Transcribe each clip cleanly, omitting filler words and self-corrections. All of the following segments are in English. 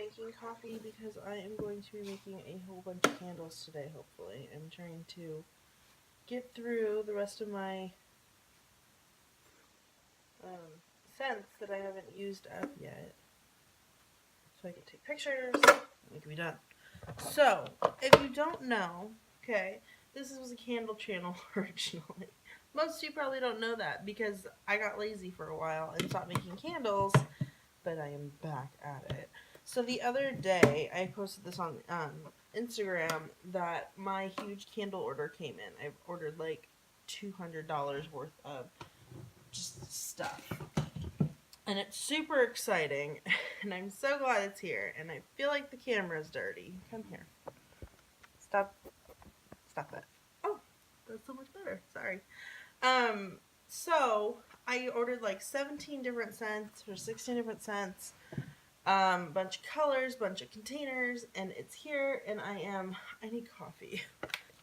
making coffee because I am going to be making a whole bunch of candles today, hopefully. I'm trying to get through the rest of my scents that I haven't used up yet, so I can take pictures and it can be done. So, if you don't know, okay, this was a candle channel originally. Most of you probably don't know that because I got lazy for a while and stopped making candles, but I am back at it. So the other day, I posted this on Instagram that my huge candle order came in. I ordered like $200 worth of just stuff. And it's super exciting, and I'm so glad it's here, and I feel like the camera's dirty. Come here. Stop that. Oh, that's so much better. Sorry. So I ordered like 17 different scents or 16 different scents, bunch of colors, bunch of containers, and it's here, and I need coffee.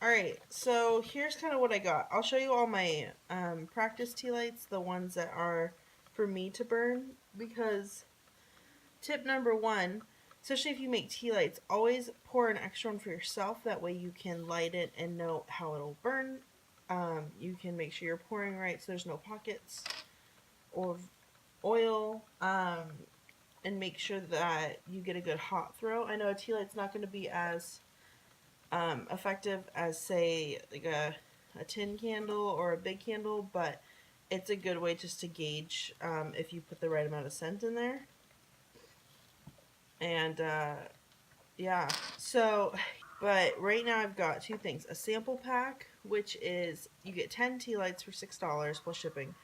Alright, so here's kind of what I got. I'll show you all my practice tea lights, the ones that are for me to burn, because tip number 1, especially if you make tea lights, always pour an extra one for yourself. That way you can light it and know how it'll burn. You can make sure you're pouring right so there's no pockets of oil, and make sure that you get a good hot throw. I know a tea light's not going to be as effective as, say, like a tin candle or a big candle, but it's a good way just to gauge if you put the right amount of scent in there. And yeah, so, but right now I've got 2 things. A sample pack, which is, you get 10 tea lights for $6 plus shipping,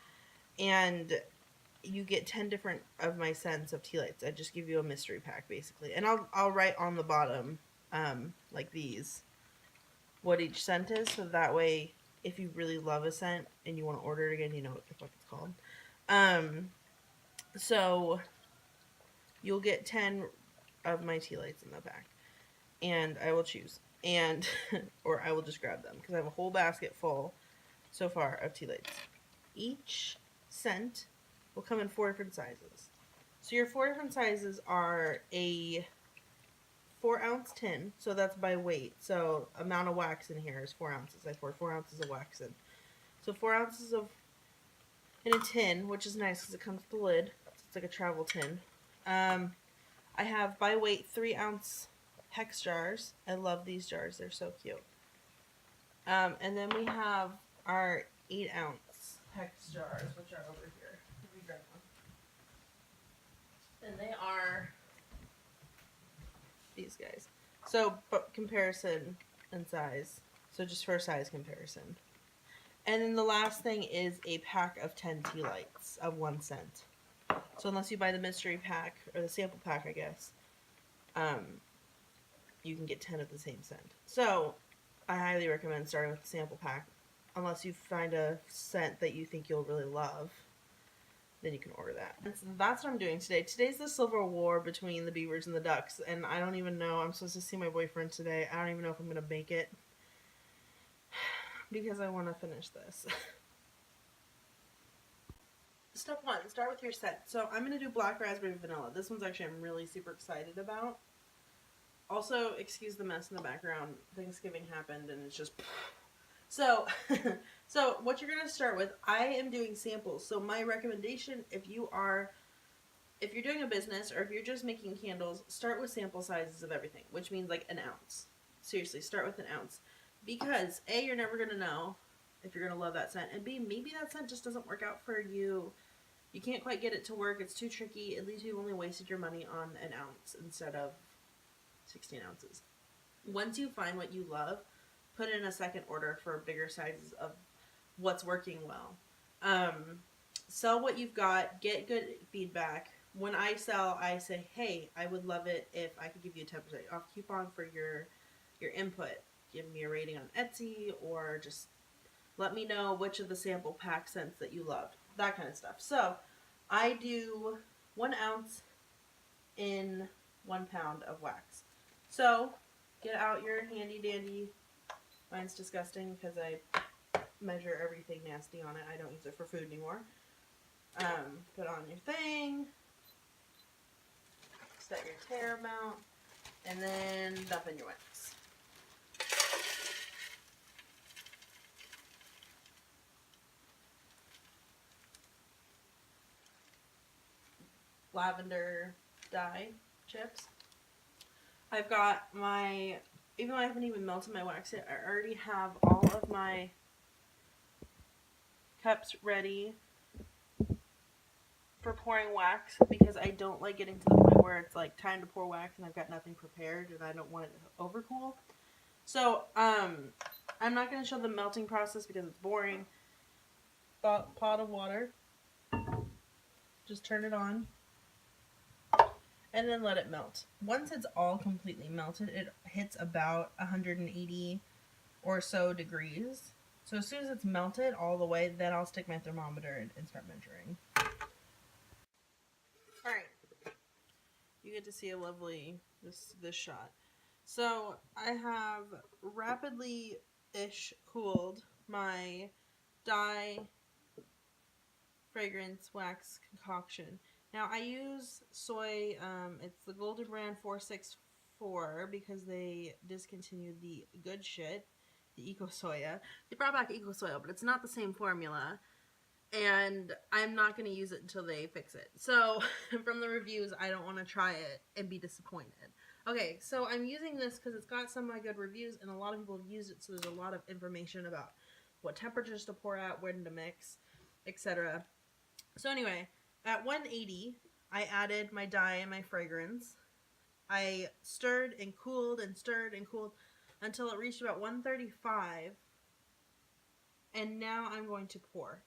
and you get 10 different of my scents of tea lights. I just give you a mystery pack, basically. And I'll write on the bottom, like these, what each scent is, so that way, if you really love a scent and you want to order it again, you know what the fuck it's called. So you'll get 10 of my tea lights in the pack, and I will choose, and or I will just grab them, because I have a whole basket full so far of tea lights. Each scent will come in 4 different sizes. So your 4 different sizes are a 4-ounce tin, so that's by weight. So amount of wax in here is 4 ounces. I poured 4 ounces of wax in. So 4 ounces of in a tin, which is nice because it comes with the lid. It's like a travel tin. I have by weight 3-ounce hex jars. I love these jars. They're so cute. And then we have our 8-ounce hex jars, which are over here. Let me grab one. And they are these guys. So, but comparison in size. So just for size comparison. And then the last thing is a pack of 10 tea lights of 1 cent. So unless you buy the mystery pack, or the sample pack, I guess, you can get 10 of the same scent. So I highly recommend starting with the sample pack. Unless you find a scent that you think you'll really love, then you can order that. And so that's what I'm doing today. Today's the civil war between the beavers and the ducks, and I don't even know. I'm supposed to see my boyfriend today. I don't even know if I'm going to make it, because I want to finish this. Step 1, start with your scent. So I'm going to do black raspberry vanilla. This one's actually I'm really super excited about. Also, excuse the mess in the background. Thanksgiving happened and it's just... So, so what you're going to start with, I am doing samples. So my recommendation, if you're doing a business or if you're just making candles, start with sample sizes of everything, which means like an ounce. Seriously, start with an ounce. Because A, you're never going to know if you're going to love that scent, and B, maybe that scent just doesn't work out for you. You can't quite get it to work. It's too tricky. At least you've only wasted your money on an ounce instead of 16 ounces. Once you find what you love, put in a second order for bigger sizes of what's working well. Sell what you've got. Get good feedback. When I sell, I say, hey, I would love it if I could give you a 10% off coupon for your input. Give me a rating on Etsy, or just let me know which of the sample pack scents that you loved. That kind of stuff. So I do 1 ounce in 1 pound of wax. So get out your handy dandy. Mine's disgusting because I measure everything nasty on it. I don't use it for food anymore. Put on your thing. set your tare amount, and then dump in your wax. Lavender dye chips. I've got my, even though I haven't even melted my wax yet, I already have all of my cups ready for pouring wax, because I don't like getting to the point where it's like time to pour wax and I've got nothing prepared and I don't want it to overcool. So I'm not going to show the melting process because it's boring. Pot of water, just turn it on and then let it melt. Once it's all completely melted, it hits about 180 or so degrees. So as soon as it's melted all the way, then I'll stick my thermometer and start measuring. Alright, you get to see a lovely, this shot. So I have rapidly-ish cooled my dye fragrance wax concoction. Now I use soy, it's the Golden Brand 464 because they discontinued the good shit, the Eco Soya. They brought back Eco Soya, but it's not the same formula. And I'm not going to use it until they fix it. So, from the reviews, I don't want to try it and be disappointed. Okay, so I'm using this because it's got some of my good reviews, and a lot of people have used it, so there's a lot of information about what temperatures to pour at, when to mix, etc. So anyway, at 180, I added my dye and my fragrance. I stirred and cooled and stirred and cooled until it reached about 135. And now I'm going to pour.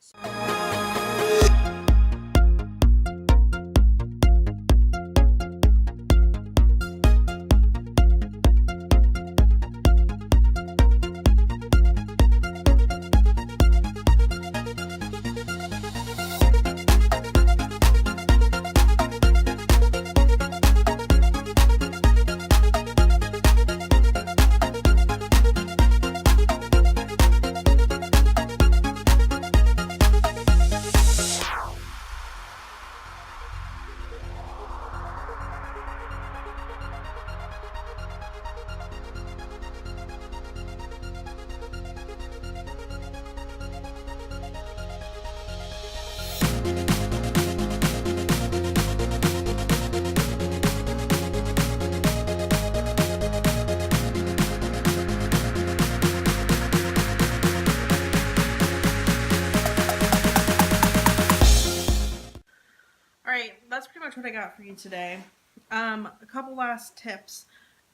That's pretty much what I got for you today. A couple last tips.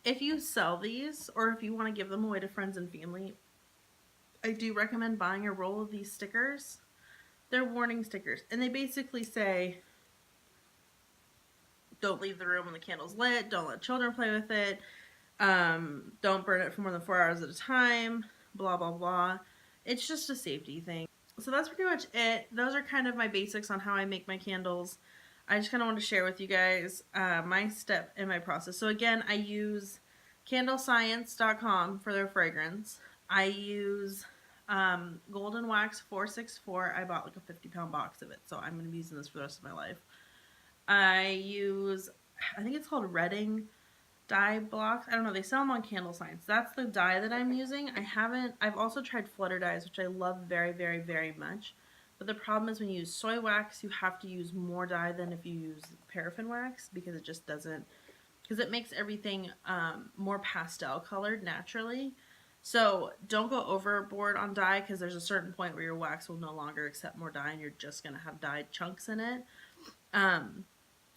If you sell these, or if you want to give them away to friends and family, I do recommend buying a roll of these stickers. They're warning stickers, and they basically say, don't leave the room when the candle's lit, don't let children play with it, don't burn it for more than 4 hours at a time, blah, blah, blah. It's just a safety thing. So that's pretty much it. Those are kind of my basics on how I make my candles. I just kind of want to share with you guys my step in my process. So again, I use candlescience.com for their fragrance. I use Golden Wax 464. I bought like a 50-pound box of it, so I'm going to be using this for the rest of my life. I use, I think it's called Redding dye blocks. I don't know, they sell them on Candle Science. That's the dye that I'm using. I've also tried Flutter dyes, which I love very, very, very much. But the problem is when you use soy wax, you have to use more dye than if you use paraffin wax, because it just doesn't, because it makes everything more pastel colored naturally. So don't go overboard on dye, because there's a certain point where your wax will no longer accept more dye and you're just going to have dyed chunks in it.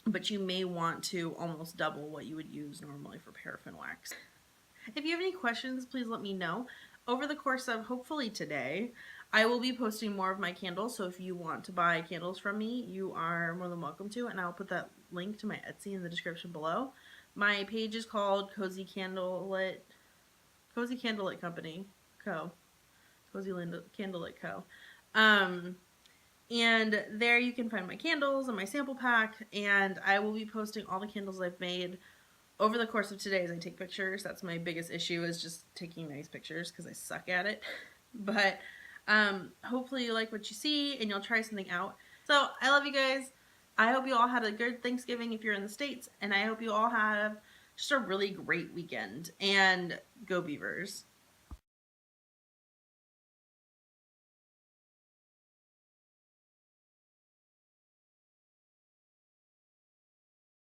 But you may want to almost double what you would use normally for paraffin wax. If you have any questions, please let me know. Over the course of hopefully today, I will be posting more of my candles, so if you want to buy candles from me, you are more than welcome to, and I'll put that link to my Etsy in the description below. My page is called Cozy Candlelit Company Co. Cozy Candlelit Co. And there you can find my candles and my sample pack, and I will be posting all the candles I've made over the course of today as I take pictures. That's my biggest issue, is just taking nice pictures, because I suck at it. But hopefully you like what you see and you'll try something out. So I love you guys. I hope you all had a good Thanksgiving if you're in the States, and I hope you all have just a really great weekend. And go Beavers.